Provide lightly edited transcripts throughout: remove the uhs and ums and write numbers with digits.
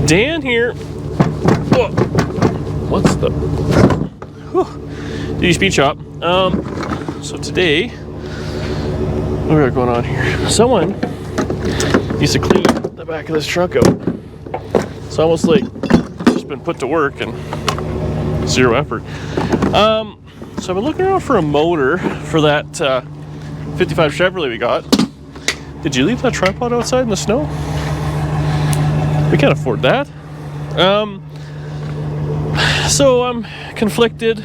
Dan here. Whoa. What's the DD Speed Shop? So today, what do we got going on here? Someone needs to clean the back of this truck out. It's almost like it's just been put to work and zero effort. So I've been looking around for a motor for that 55 Chevrolet we got. Did you leave that tripod outside in the snow? We can't afford that. So I'm conflicted.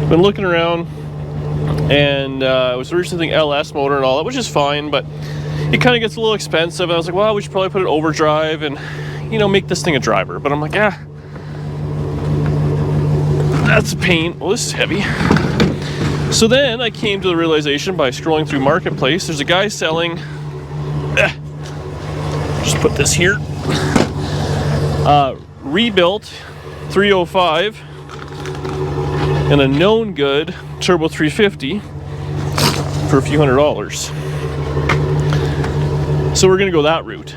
Been looking around, and I was originally thinking LS motor and all that, which is fine, but it kind of gets a little expensive. I was like, well, we should probably put it overdrive and, you know, make this thing a driver. But I'm like, that's a pain. Well, this is heavy. So then I came to the realization by scrolling through Marketplace, there's a guy selling, just put this here, rebuilt 305 and a known good turbo 350 for a few $100s. So we're gonna go that route.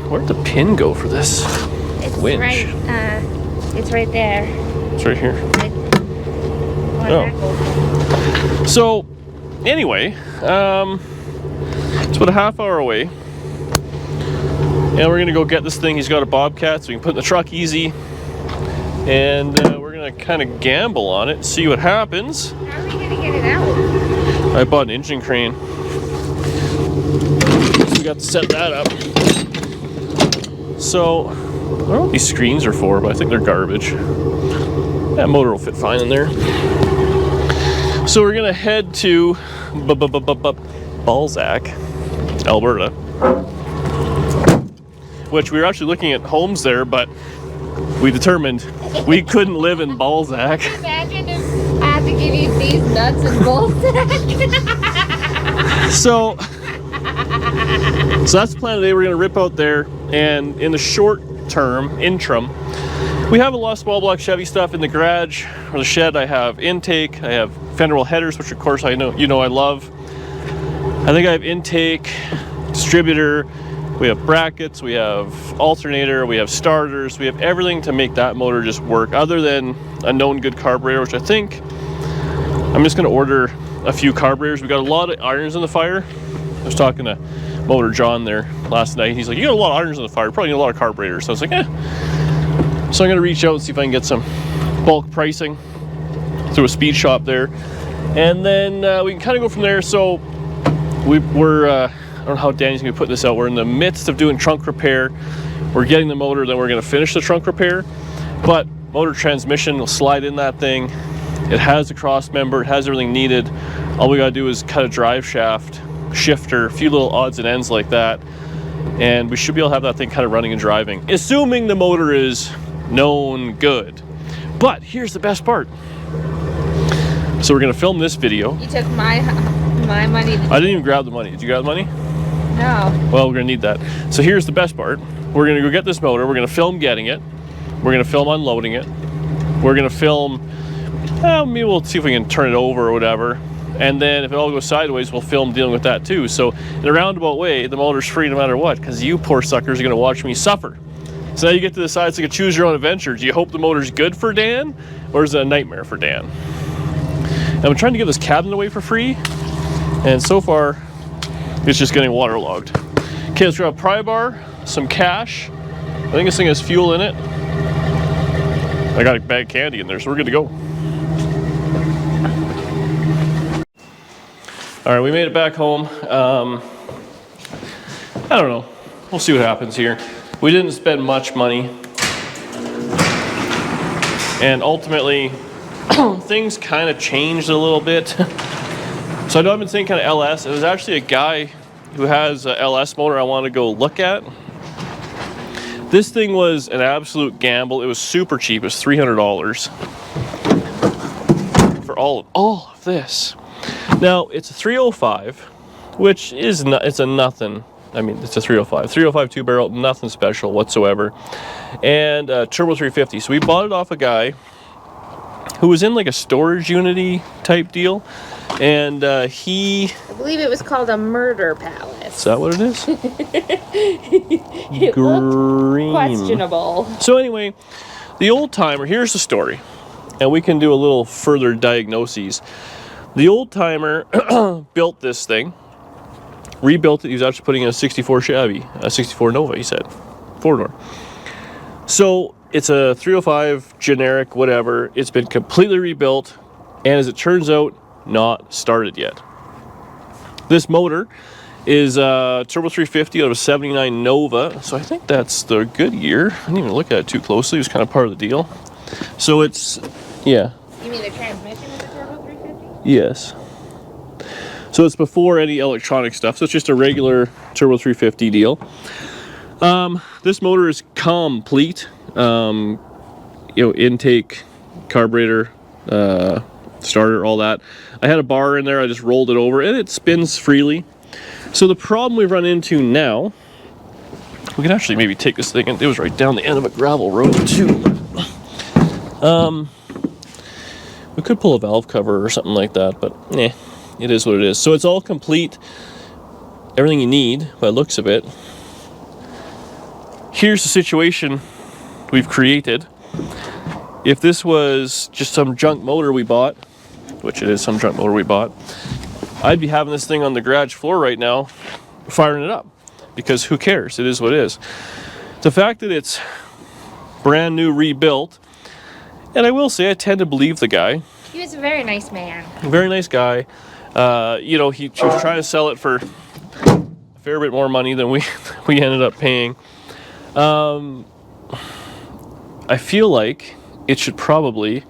Where'd the pin go for this winch? It's right there. It's right here. Oh. So anyway, it's about a half hour away, and we're gonna go get this thing. He's got a Bobcat, so we can put it in the truck easy, and we're gonna kind of gamble on it, see what happens. How are we gonna get it out? I bought an engine crane, so we got to set that up. So I don't know what these screens are for, but I think they're garbage. That motor will fit fine in there. So we're gonna head to Balzac, Alberta, which we were actually looking at homes there, but we determined we couldn't live in Balzac. Imagine if I had to give you these nuts and bolts. So that's the plan today. We're gonna rip out there, and in the short term, interim, we have a lot of small block Chevy stuff in the garage or the shed. I have intake, I have fender roll headers, which of course I know I love. I think I have intake, distributor, we have brackets, we have alternator, we have starters, we have everything to make that motor just work, other than a known good carburetor, which I think I'm just gonna order a few carburetors. We got a lot of irons in the fire. I was talking to Motor John there last night. He's like, you got a lot of irons in the fire, you probably need a lot of carburetors. So I was like, So I'm gonna reach out and see if I can get some bulk pricing through a speed shop there, and then we can kind of go from there. So we're I don't know how Danny's gonna put this out. We're in the midst of doing trunk repair. We're getting the motor, then we're gonna finish the trunk repair. But motor transmission will slide in that thing. It has a cross member, it has everything needed. All we gotta do is cut a drive shaft, shifter, a few little odds and ends like that, and we should be able to have that thing kind of running and driving, assuming the motor is known good. But here's the best part. So we're gonna film this video. You took my money. I didn't even grab the money. Did you grab the money? No. Well, we're gonna need that. So here's the best part. We're gonna go get this motor. We're gonna film getting it. We're gonna film unloading it. We're gonna film, maybe we'll see if we can turn it over or whatever. And then if it all goes sideways, we'll film dealing with that too. So in a roundabout way, the motor's free no matter what, because you poor suckers are gonna watch me suffer. So now you get to decide, it's like a choose your own adventure. Do you hope the motor's good for Dan, or is it a nightmare for Dan? And I'm trying to give this cabinet away for free, and so far, it's just getting waterlogged. Okay, let's grab a pry bar, some cash. I think this thing has fuel in it. I got a bag of candy in there, so we're good to go. All right, we made it back home. I don't know. We'll see what happens here. We didn't spend much money. And ultimately, things kind of changed a little bit. So I know I've been saying kind of LS. It was actually a guy who has a LS motor I want to go look at. This thing was an absolute gamble. It was super cheap. It was $300 for all of this. Now, it's a 305, which is it's a nothing. I mean, it's a 305. 305 two-barrel, nothing special whatsoever. And turbo 350. So we bought it off a guy who was in like a storage unity type deal, and I believe it was called a murder palace. Is that what it is? It looked questionable. So anyway, the old timer, here's the story, and we can do a little further diagnoses. The old timer built this thing, rebuilt it. He was actually putting in a 64 Chevy, a 64 Nova, he said, 4-door. So it's a 305 generic, whatever. It's been completely rebuilt, and as it turns out, not started yet. This motor is a turbo 350 out of a 79 Nova, so I think that's the good year. I didn't even look at it too closely. It was kind of part of the deal. So it's, yeah. You mean the transmission is a turbo 350? Yes. So it's before any electronic stuff, so it's just a regular turbo 350 deal. This motor is complete. Intake, carburetor, starter, all that. I had a bar in there, I just rolled it over, and it spins freely. So the problem we've run into now, we can actually maybe take this thing, and it was right down the end of a gravel road too. We could pull a valve cover or something like that, but it is what it is. So it's all complete, everything you need by the looks of it. Here's the situation we've created. If this was just some junk motor we bought, which it is some junk motor we bought, I'd be having this thing on the garage floor right now, firing it up, because who cares? It is what it is. The fact that it's brand new, rebuilt, and I will say I tend to believe the guy. He was a very nice man. Very nice guy. He was trying to sell it for a fair bit more money than we ended up paying. I feel like it should probably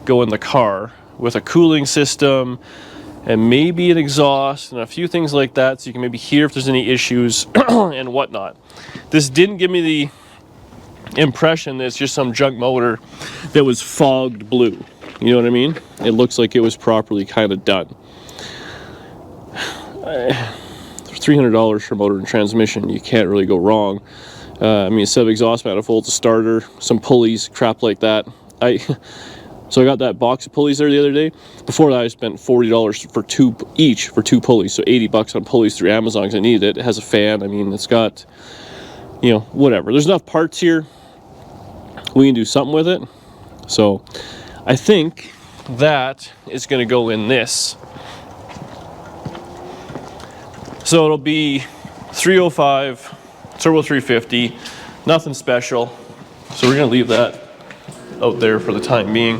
go in the car with a cooling system and maybe an exhaust and a few things like that, so you can maybe hear if there's any issues and whatnot. This didn't give me the impression that it's just some junk motor that was fogged blue. You know what I mean? It looks like it was properly kind of done. $300 for motor and transmission, you can't really go wrong. A set of exhaust manifolds, a starter, some pulleys, crap like that. So I got that box of pulleys there the other day. Before that, I spent $40 for two pulleys, so $80 on pulleys through Amazon because I needed it. It has a fan. It's got, whatever. There's enough parts here. We can do something with it. So I think that is going to go in this. So it'll be 305, turbo 350, nothing special. So we're going to leave that out there for the time being.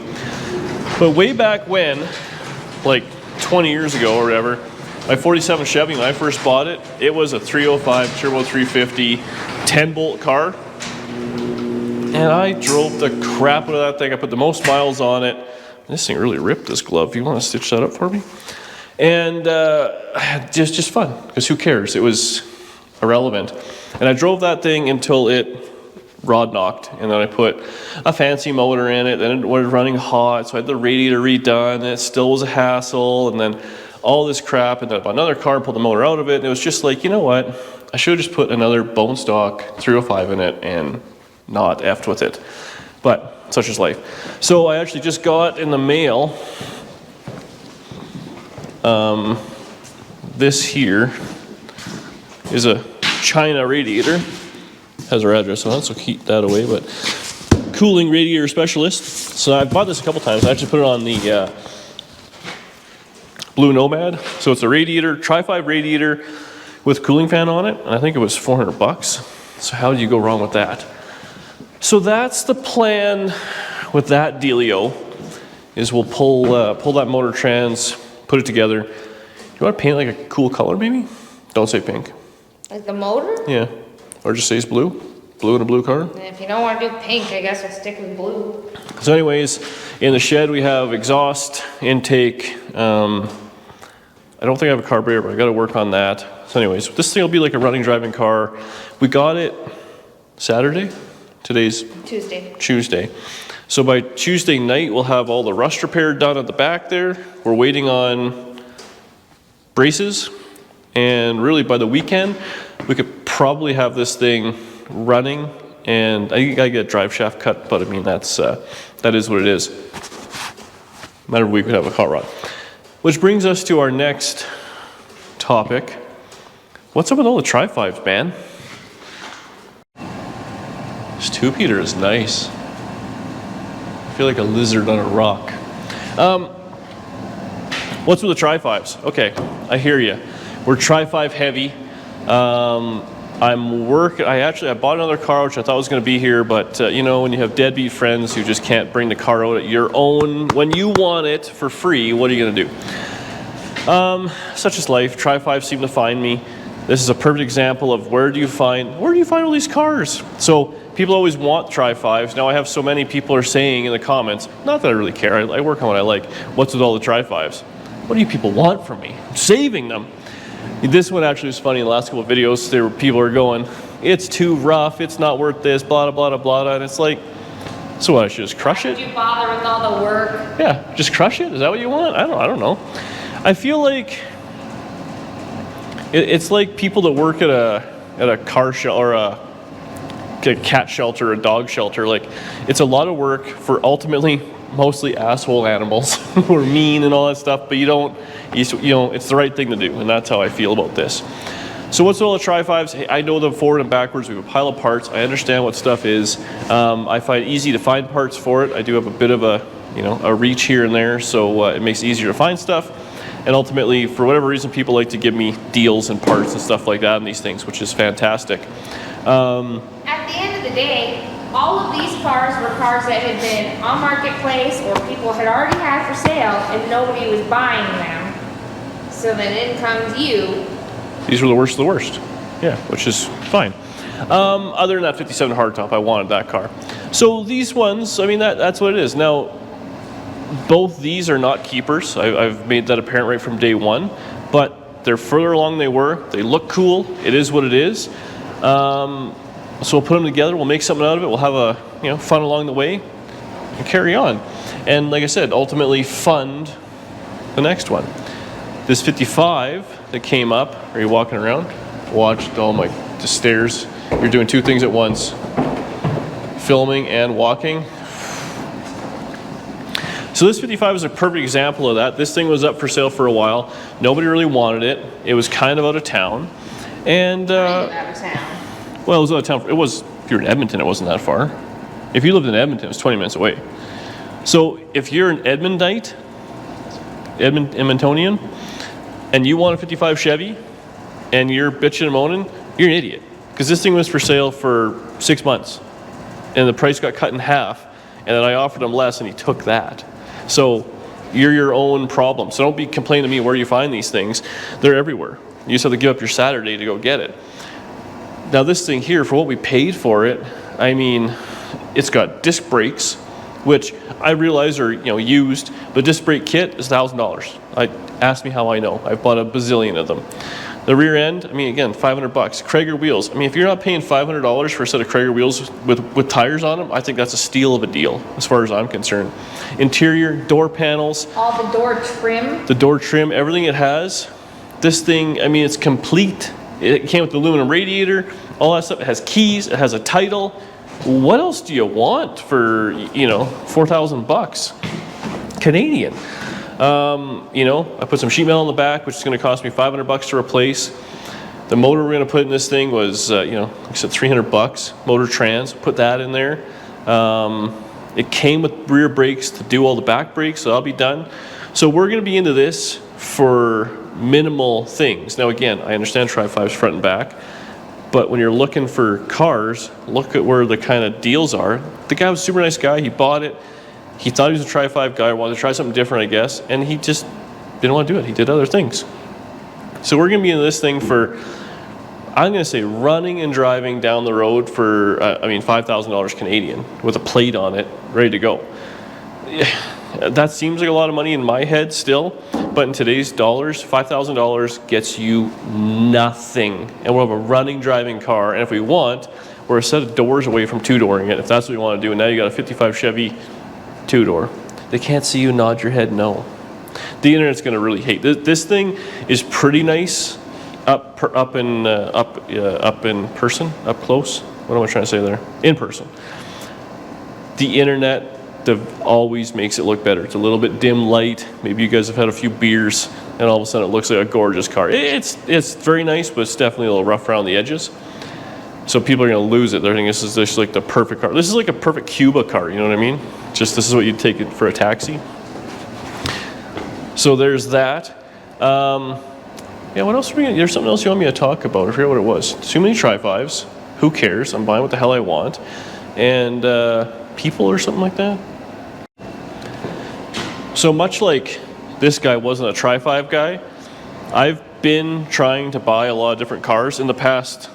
But way back when, like 20 years ago or whatever, my 47 Chevy, when I first bought it, it was a 305 turbo 350 10-bolt car. And I drove the crap out of that thing. I put the most miles on it. This thing really ripped, this glove. You want to stitch that up for me? And just fun, because who cares? It was irrelevant. And I drove that thing until it rod knocked, and then I put a fancy motor in it, then it was running hot, so I had the radiator redone, and it still was a hassle, and then all this crap, and then I bought another car, pulled the motor out of it, and it was just like, you know what, I should have just put another bone stock 305 in it and not effed with it. But such is life. So I actually just got in the mail this here is a China radiator. Has our address on it, so keep that away. But cooling radiator specialist. So I've bought this a couple times. I actually put it on the Blue Nomad. So it's a radiator, Tri-5 radiator with cooling fan on it, and I think it was $400. So how do you go wrong with that? So that's the plan with that dealio. Is we'll pull that motor trans, put it together. You want to paint it like a cool color, maybe? Don't say pink. Like the motor? Yeah. Or just say it's blue. Blue in a blue car. And if you don't want to do pink, I guess we'll stick with blue. So anyways, in the shed we have exhaust, intake. I don't think I have a carburetor, but I got to work on that. So anyways, this thing will be like a running, driving car. We got it Saturday. Today's Tuesday. So by Tuesday night, we'll have all the rust repair done at the back there. We're waiting on braces. And really by the weekend, we could probably have this thing running. And I think I get a drive shaft cut, but that is what it is. matter of week we'd have a hot rod. Which brings us to our next topic. What's up with all the Tri-5s, man? This 2-peater is nice. I feel like a lizard on a rock. What's with the Tri-5s? Okay, I hear you. We're Tri-5 heavy. I bought another car, which I thought was going to be here, but you know, when you have deadbeat friends who just can't bring the car out at your own, when you want it for free, what are you going to do? Such is life. Tri-5 seem to find me. This is a perfect example of where do you find all these cars? So people always want Tri-5s. Now I have so many people are saying in the comments, not that I really care, I work on what I like. What's with all the Tri-5s? What do you people want from me? I'm saving them. This one actually was funny. In the last couple of videos, people are going, it's too rough, it's not worth this, blah, blah, blah, blah, and it's like, so what, I should just crush it? Did you bother with all the work? Yeah, just crush it? Is that what you want? I don't know. I feel like it's like people that work at a car shelter or a cat shelter, a dog shelter. Like, it's a lot of work for ultimately mostly asshole animals who are mean and all that stuff, but you know, it's the right thing to do, and that's how I feel about this. So what's all the Tri-5s? Hey, I know them forward and backwards. We have a pile of parts. I understand what stuff is. I find it easy to find parts for it. I do have a bit of a reach here and there, so it makes it easier to find stuff. And ultimately, for whatever reason, people like to give me deals and parts and stuff like that on these things, which is fantastic. At the end of the day, all of these cars were cars that had been on Marketplace or people had already had for sale and nobody was buying them. So then in comes you. These were the worst of the worst. Yeah, which is fine. Other than that 57 hardtop, I wanted that car. So these ones, I mean, that's what it is. Now, both these are not keepers. I've made that apparent right from day one, but they're further along than they were. They look cool. It is what it is. So we'll put them together. We'll make something out of it. We'll have a fun along the way and carry on. And like I said, ultimately fund the next one. This 55 that came up. Are you walking around? Watch the stairs. You're doing two things at once: filming and walking. So this 55 is a perfect example of that. This thing was up for sale for a while. Nobody really wanted it. It was kind of out of town. And Out of town. well, it was out of town. It was, if you're in Edmonton, it wasn't that far. If you lived in Edmonton, it was 20 minutes away. So if you're an Edmontonian, and you want a 55 Chevy, and you're bitching and moaning, you're an idiot. Because this thing was for sale for 6 months, and the price got cut in half, and then I offered him less, and he took that. So you're your own problem. So don't be complaining to me where you find these things. They're everywhere. You just have to give up your Saturday to go get it. Now this thing here, for what we paid for it, I mean, it's got disc brakes, which I realize are used, but disc brake kit is $1,000. Ask me how I know. I've bought a bazillion of them. The rear end, I mean, again, $500. Krager wheels. I mean, if you're not paying $500 for a set of Krager wheels with tires on them, I think that's a steal of a deal, as far as I'm concerned. Interior, door panels. All the door trim. The door trim, everything it has. This thing, I mean, it's complete. It came with the aluminum radiator, all that stuff. It has keys, it has a title. What else do you want for, $4,000 Canadian? I put some sheet metal on the back, which is going to cost me $500 to replace. The motor we're going to put in this thing was, like I said, $300. Motor trans, put that in there. It came with rear brakes to do all the back brakes, so that'll be done. So we're going to be into this for minimal things. Now again, I understand Tri-5's front and back, but when you're looking for cars, look at where the kind of deals are. The guy was a super nice guy. He bought it. He thought he was a Tri-5 guy, wanted to try something different, I guess, and he just didn't want to do it. He did other things. So we're going to be into this thing for, I'm going to say, running and driving down the road for, $5,000 Canadian with a plate on it, ready to go. That seems like a lot of money in my head still, but in today's dollars, $5,000 gets you nothing. And we'll have a running, driving car, and if we want, we're a set of doors away from two-dooring it, if that's what we want to do. And now you got a 55 Chevy two-door. They can't see you nod your head no. The internet's going to really hate this thing. Is pretty nice up in person, up close. What am I trying to say there? In person. The internet always makes it look better. It's a little bit dim light. Maybe you guys have had a few beers and all of a sudden it looks like a gorgeous car. It's very nice, but it's definitely a little rough around the edges. So people are going to lose it. They're thinking this is just like the perfect car. This is like a perfect Cuba car, you know what I mean? Just this is what you'd take it for a taxi. So there's that. Yeah, what else are we gonna, there's something else you want me to talk about. I forget what it was. Too many Tri-5s. Who cares? I'm buying what the hell I want. And people or something like that. So much like this guy wasn't a Tri-5 guy, I've been trying to buy a lot of different cars in the past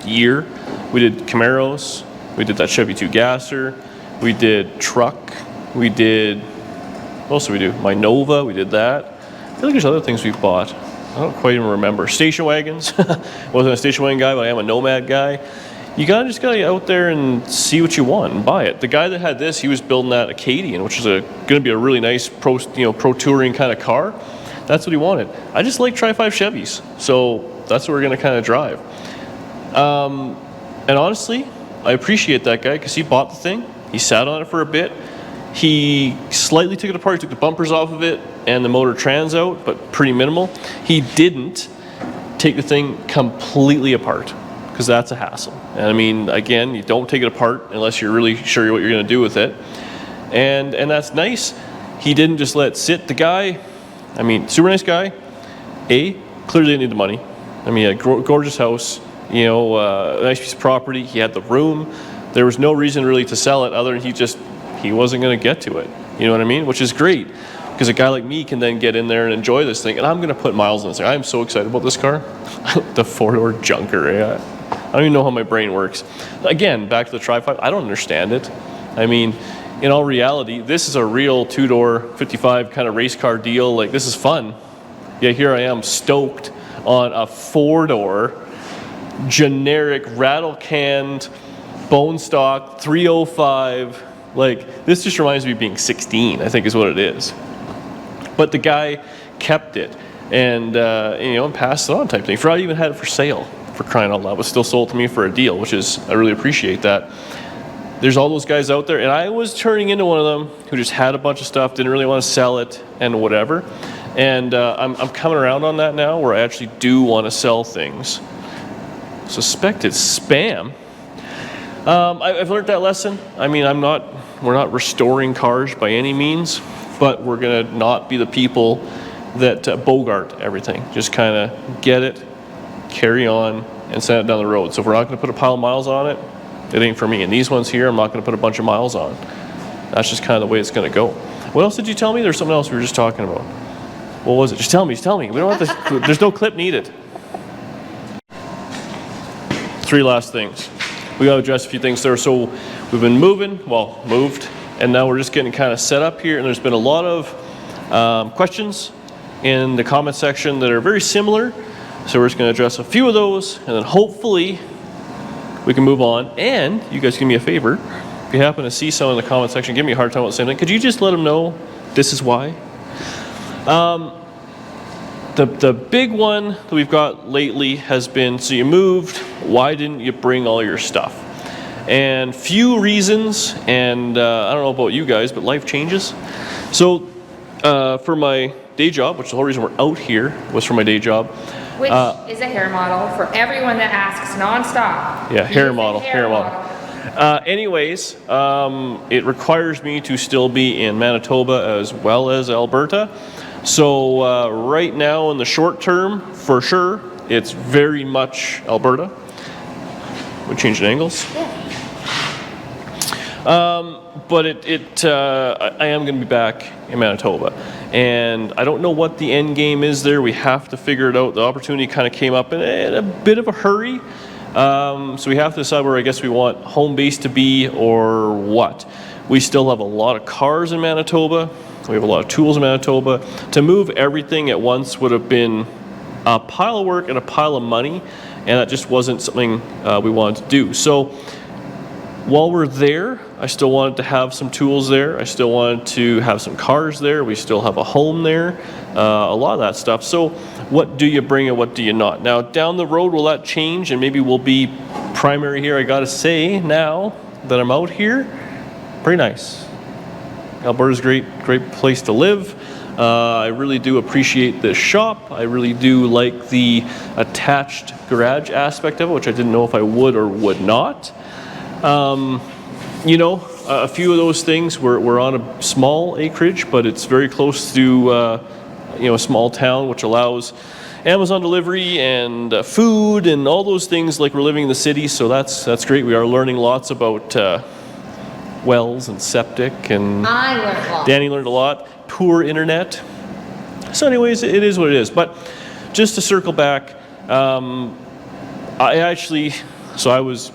year. We did Camaros, we did that Chevy 2 gasser, we did truck, we did, what else did we do? My Nova, we did that. I feel like there's other things we bought. I don't quite even remember. Station wagons. Wasn't a station wagon guy, but I am a Nomad guy. You just gotta get out there and see what you want and buy it. The guy that had this, he was building that Acadian, which is gonna be a really nice pro touring kind of car. That's what he wanted. I just like Tri-5 Chevys, so that's what we're gonna kind of drive. And honestly, I appreciate that guy because he bought the thing. He sat on it for a bit. He slightly took it apart. He took the bumpers off of it and the motor trans out, but pretty minimal. He didn't take the thing completely apart because that's a hassle. And I mean, again, you don't take it apart unless you're really sure what you're going to do with it. And that's nice. He didn't just let it sit. The guy, I mean, super nice guy. Clearly didn't need the money. I mean, he had a gorgeous house, a nice piece of property. He had the room. There was no reason really to sell it other than he wasn't going to get to it. You know what I mean? Which is great because a guy like me can then get in there and enjoy this thing. And I'm going to put miles on this thing. I'm so excited about this car. The four-door junker. I don't even know how my brain works. Again, back to the Tri-5. I don't understand it. I mean, in all reality, this is a real two-door 55 kind of race car deal. Like, this is fun. Yeah, here I am stoked on a four-door generic rattle-canned bone stock 305. Like, this just reminds me of being 16, I think is what it is. But the guy kept it and passed it on type thing. I even had it for sale, for crying out loud. It was still sold to me for a deal, which is, I really appreciate that. There's all those guys out there, and I was turning into one of them who just had a bunch of stuff, didn't really want to sell it and whatever. And I'm coming around on that now where I actually do want to sell things. Suspected spam. I've learned that lesson. I mean, we're not restoring cars by any means, but we're gonna not be the people that bogart everything. Just kind of get it, carry on, and send it down the road. So if we're not gonna put a pile of miles on it, it ain't for me. And these ones here, I'm not gonna put a bunch of miles on. That's just kind of the way it's gonna go. What else did you tell me? There's something else we were just talking about. What was it? Just tell me. We don't have to, there's no clip needed. 3 last things. We gotta address a few things there. So we've been moved, and now we're just getting kind of set up here. And there's been a lot of questions in the comment section that are very similar. So we're just gonna address a few of those, and then hopefully we can move on. And you guys do me a favor. If you happen to see someone in the comment section, give me a hard time about the same thing. Could you just let them know this is why? The big one that we've got lately has been, so you moved, why didn't you bring all your stuff? And few reasons, and I don't know about you guys, but life changes. So for my day job, which the whole reason we're out here was for my day job. Which is a hair model for everyone that asks nonstop. Yeah, hair model. Anyways, it requires me to still be in Manitoba as well as Alberta. So right now in the short term, for sure, it's very much Alberta. We changed angles. Yeah. But I am going to be back in Manitoba. And I don't know what the end game is there. We have to figure it out. The opportunity kind of came up in a bit of a hurry. So we have to decide where I guess we want home base to be or what. We still have a lot of cars in Manitoba. We have a lot of tools in Manitoba. To move everything at once would have been a pile of work and a pile of money, and that just wasn't something we wanted to do. So while we're there, I still wanted to have some tools there. I still wanted to have some cars there. We still have a home there, a lot of that stuff. So what do you bring and what do you not? Now, down the road, will that change? And maybe we'll be primary here. I gotta say now that I'm out here, pretty nice. Alberta's a great place to live. I really do appreciate this shop. I really do like the attached garage aspect of it, which I didn't know if I would or would not. You know, a few of those things, we're on a small acreage, but it's very close to, you know, a small town, which allows Amazon delivery and food and all those things like we're living in the city, so that's great. We are learning lots about wells and septic, and I learned a lot. Danny learned a lot. Poor internet. So anyways, it is what it is. But just to circle back, I was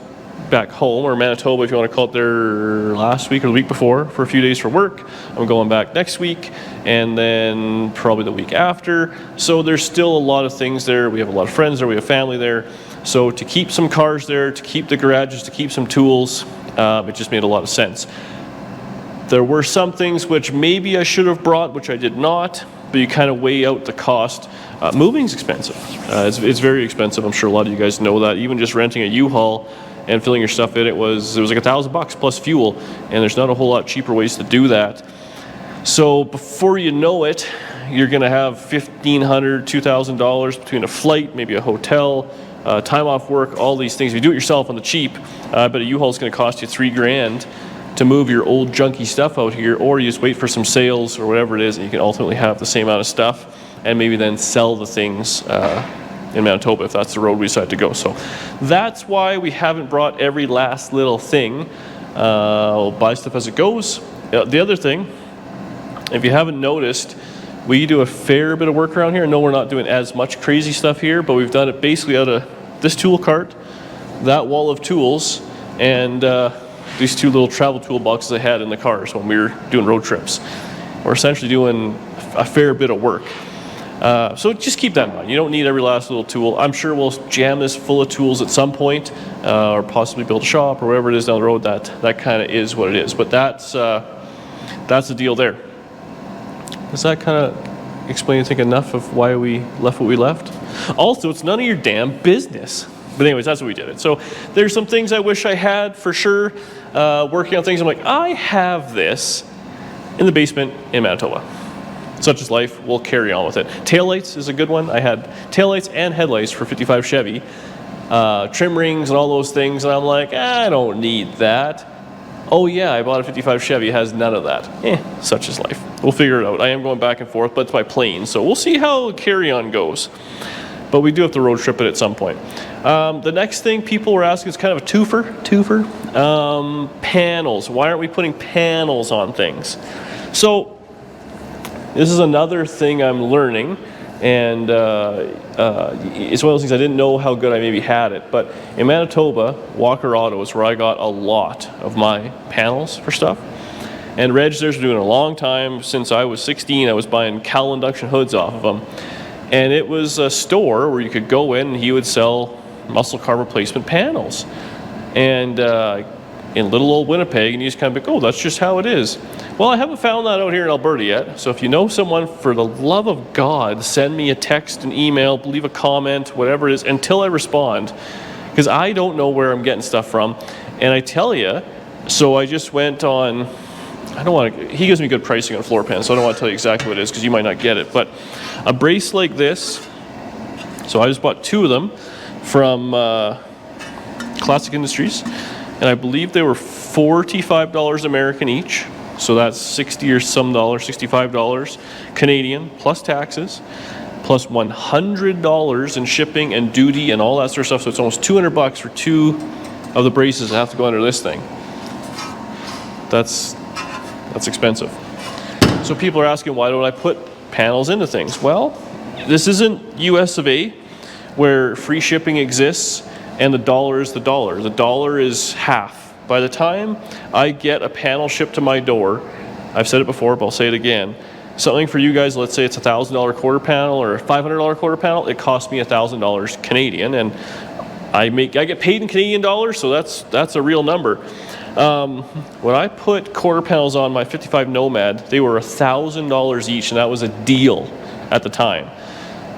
back home, or Manitoba if you want to call it, there last week or the week before for a few days for work. I'm going back next week and then probably the week after. So there's still a lot of things there. We have a lot of friends there, we have family there. So to keep some cars there, to keep the garages, to keep some tools, it just made a lot of sense. There were some things which maybe I should have brought, which I did not, but you kind of weigh out the cost. Moving's expensive. It's very expensive. I'm sure a lot of you guys know that. Even just renting a U-Haul and filling your stuff in, it was like $1,000 plus fuel, and there's not a whole lot cheaper ways to do that. So before you know it, you're going to have $1,500, $2,000 between a flight, maybe a hotel, time off work, all these things. If you do it yourself on the cheap, but a U-Haul is going to cost you $3,000 to move your old junky stuff out here, or you just wait for some sales or whatever it is, and you can ultimately have the same amount of stuff and maybe then sell the things in Manitoba if that's the road we decide to go. So that's why we haven't brought every last little thing. We'll buy stuff as it goes. The other thing, if you haven't noticed, we do a fair bit of work around here. I know we're not doing as much crazy stuff here, but we've done it basically out of this tool cart, that wall of tools, and these two little travel toolboxes I had in the cars when we were doing road trips. We're essentially doing a fair bit of work. So just keep that in mind. You don't need every last little tool. I'm sure we'll jam this full of tools at some point, or possibly build a shop or whatever it is down the road. That kind of is what it is. But that's the deal there. Does that kind of explain, I think, enough of why we left what we left? Also, it's none of your damn business. But anyways, that's what we did it. So there's some things I wish I had for sure. Working on things, I'm like, I have this in the basement in Manitoba. Such is life, we'll carry on with it. Taillights is a good one. I had taillights and headlights for 55 Chevy. Trim rings and all those things, and I'm like, I don't need that. Oh yeah, I bought a 55 Chevy, it has none of that. Such is life. We'll figure it out. I am going back and forth, but it's by plane, so we'll see how carry-on goes. But we do have to road trip it at some point. The next thing people were asking is kind of a twofer. Panels. Why aren't we putting panels on things? So this is another thing I'm learning, and it's one of those things I didn't know how good I maybe had it. But in Manitoba, Walker Auto is where I got a lot of my panels for stuff. And Reg there's been doing it a long time. Since I was 16, I was buying Cal induction hoods off of them. And it was a store where you could go in and he would sell muscle car replacement panels. And in little old Winnipeg, and you just kind of be, oh, that's just how it is. Well, I haven't found that out here in Alberta yet. So if you know someone, for the love of God, send me a text, an email, leave a comment, whatever it is, until I respond. Because I don't know where I'm getting stuff from. And I tell you, so I just went on, I don't want to, he gives me good pricing on floor pans, so I don't want to tell you exactly what it is because you might not get it. But a brace like this, so I just bought 2 of them from Classic Industries, and I believe they were $45 American each, so that's 60 or some dollars, $65 Canadian, plus taxes, plus $100 in shipping and duty and all that sort of stuff, so it's almost $200 for 2 of the braces that have to go under this thing. That's expensive. So people are asking, why don't I put panels into things? Well, this isn't US of A, where free shipping exists and the dollar is the dollar. The dollar is half. By the time I get a panel shipped to my door, I've said it before, but I'll say it again, something for you guys, let's say it's a $1,000 quarter panel or a $500 quarter panel, it costs me $1,000 Canadian, and I get paid in Canadian dollars, so that's a real number. When I put quarter panels on my 55 Nomad, they were $1,000 each, and that was a deal at the time.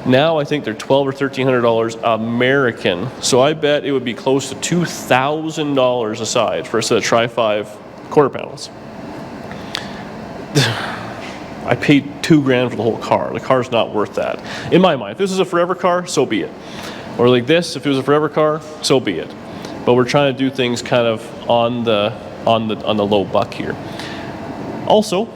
Now I think they're $1,200 or $1,300 American, so I bet it would be close to $2,000 a side for a set of Tri-5 quarter panels. I paid $2,000 for the whole car. The car's not worth that. In my mind, if this is a forever car, so be it. Or like this, if it was a forever car, so be it. But we're trying to do things kind of on the low buck here. Also,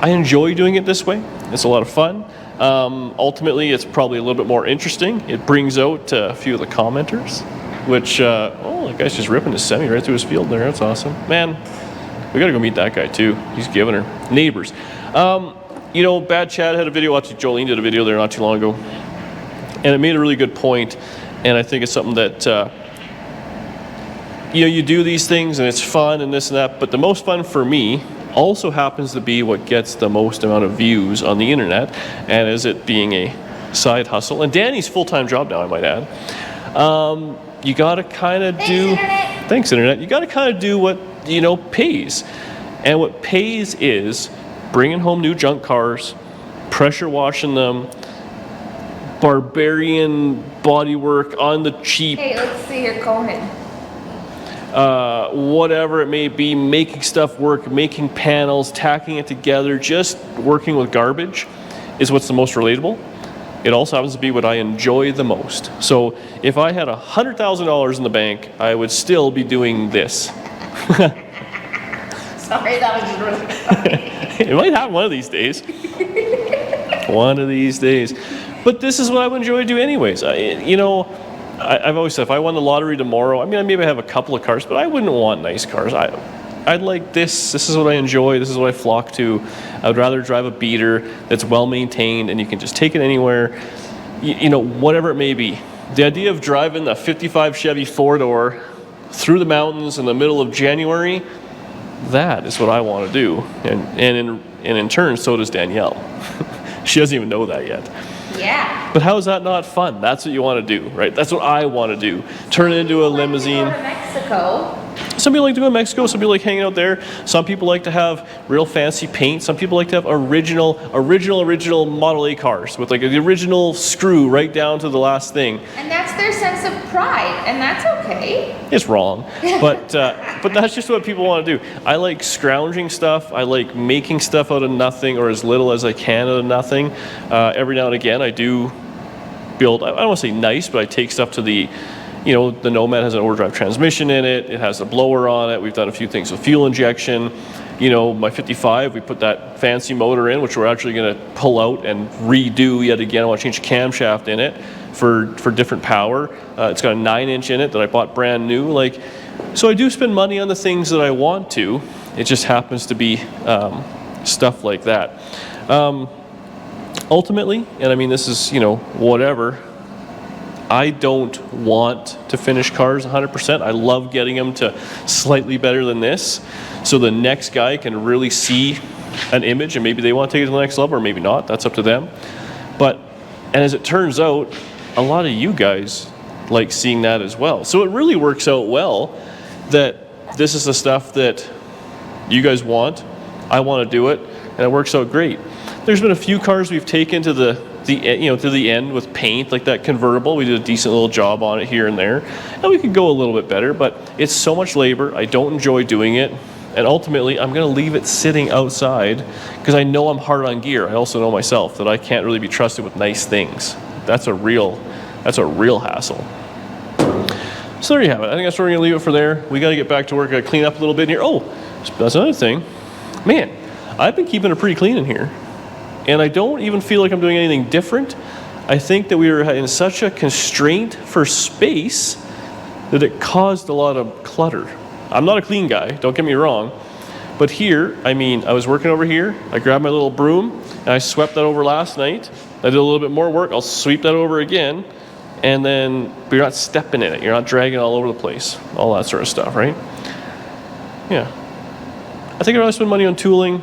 I enjoy doing it this way. It's a lot of fun. Ultimately, it's probably a little bit more interesting. It brings out a few of the commenters, which, oh, that guy's just ripping his semi right through his field there. That's awesome. Man, we gotta go meet that guy too. He's giving her. Neighbors. You know, Bad Chad had a video, actually Jolene did a video there not too long ago, and it made a really good point, and I think it's something that, you know, you do these things and it's fun and this and that, but the most fun for me also happens to be what gets the most amount of views on the internet, and is it being a side hustle. And Danny's full-time job now, I might add. You gotta kind of do... Thanks, Internet. You gotta kind of do what, you know, pays. And what pays is bringing home new junk cars, pressure washing them, barbarian bodywork on the cheap. Hey, let's see your Conan. Whatever it may be, making stuff work, making panels, tacking it together, just working with garbage is what's the most relatable. It also happens to be what I enjoy the most. So if I had $100,000 in the bank, I would still be doing this. Sorry, that was just really funny. It might happen one of these days. One of these days. But this is what I would enjoy to do anyways. You know, I've always said if I won the lottery tomorrow, I mean, maybe I have a couple of cars, but I wouldn't want nice cars. I'd like this. This is what I enjoy. This is what I flock to. I would rather drive a beater that's well maintained and you can just take it anywhere, you know, whatever it may be. The idea of driving a 55 Chevy 4-door through the mountains in the middle of January, that is what I want to do. And in turn, so does Danielle. She doesn't even know that yet. Yeah. But how is that not fun? That's what you want to do, right? That's what I want to do. Turn it into a limousine. Go to Mexico. Some people like to go to Mexico, some people like hanging out there. Some people like to have real fancy paint. Some people like to have original Model A cars with like the original screw right down to the last thing. And that's their sense of pride, and that's okay. It's wrong, but that's just what people want to do. I like scrounging stuff. I like making stuff out of nothing or as little as I can out of nothing. Every now and again, I do build, I don't want to say nice, but I take stuff to the, you know, the Nomad has an overdrive transmission in it. It has a blower on it. We've done a few things with fuel injection. You know, my 55, we put that fancy motor in, which we're actually going to pull out and redo yet again. I want to change the camshaft in it for different power. It's got a 9-inch in it that I bought brand new. Like, so I do spend money on the things that I want to. It just happens to be stuff like that. Ultimately, and I mean, this is, you know, whatever, I don't want to finish cars 100%. I love getting them to slightly better than this, so the next guy can really see an image and maybe they want to take it to the next level or maybe not. That's up to them. But, and as it turns out, a lot of you guys like seeing that as well. So it really works out well that this is the stuff that you guys want. I want to do it, and it works out great. There's been a few cars we've taken to the end with paint, like that convertible. We did a decent little job on it here and there, and we could go a little bit better, but it's so much labor. I don't enjoy doing it, and ultimately I'm going to leave it sitting outside because I know I'm hard on gear. I also know myself that I can't really be trusted with nice things. That's a real hassle. So there you have it. I think that's where we're going to leave it for there. We got to get back to work. Got to clean up a little bit here. Oh, that's another thing. Man, I've been keeping it pretty clean in here. And I don't even feel like I'm doing anything different. I think that we were in such a constraint for space that it caused a lot of clutter. I'm not a clean guy, don't get me wrong. But here, I mean, I was working over here. I grabbed my little broom and I swept that over last night. I did a little bit more work. I'll sweep that over again. And then you're not stepping in it. You're not dragging it all over the place. All that sort of stuff, right? Yeah. I think I'd rather spend money on tooling,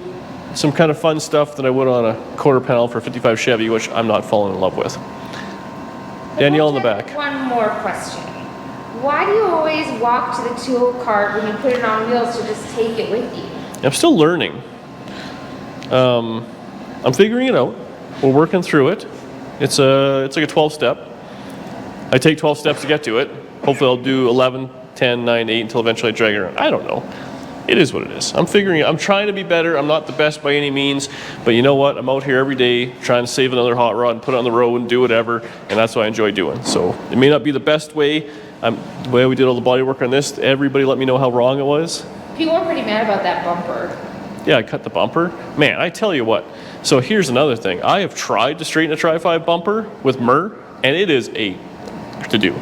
some kind of fun stuff that I would on a quarter panel for a 55 Chevy, which I'm not falling in love with. Danielle in the back. One more question. Why do you always walk to the tool cart when you put it on wheels to just take it with you? I'm still learning. I'm figuring it out. We're working through it. It's like a 12-step. I take 12 steps to get to it. Hopefully I'll do 11, 10, 9, 8 until eventually I drag it around. I don't know. it is what it is. I'm trying to be better. I'm not the best by any means, but you know what? I'm out here every day trying to save another hot rod and put it on the road and do whatever, and that's what I enjoy doing. So it may not be the best way. The way we did all the body work on this, everybody let me know how wrong it was. People are pretty mad about that bumper. Yeah, I cut the bumper. Man, I tell you what. So here's another thing. I have tried to straighten a Tri-5 bumper with Murr, and it is a to do.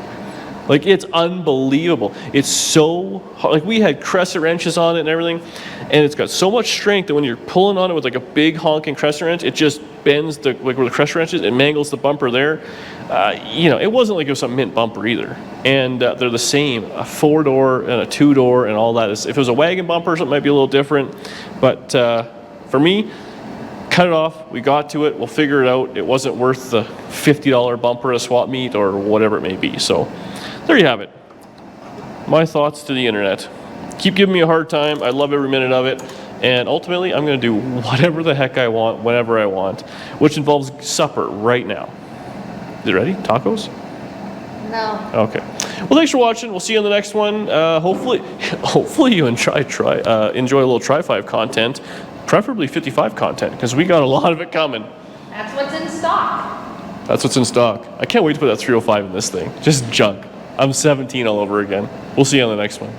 Like, it's unbelievable. It's so hard. Like, we had crescent wrenches on it and everything, and it's got so much strength that when you're pulling on it with like a big honking crescent wrench, it just bends like where the crescent wrench is, it mangles the bumper there. It wasn't like it was some mint bumper either. And they're the same, a 4-door and a 2-door and all that. If it was a wagon bumper, something might be a little different. But for me, cut it off. We got to it. We'll figure it out. It wasn't worth the $50 bumper at a swap meet or whatever it may be. So there you have it. My thoughts to the internet. Keep giving me a hard time. I love every minute of it. And ultimately, I'm going to do whatever the heck I want, whenever I want, which involves supper right now. Is it ready? Tacos? No. Okay. Well, thanks for watching. We'll see you on the next one. Hopefully you enjoy a little Tri-5 content, preferably 55 content, because we got a lot of it coming. That's what's in stock. That's what's in stock. I can't wait to put that 305 in this thing. Just junk. I'm 17 all over again. We'll see you on the next one.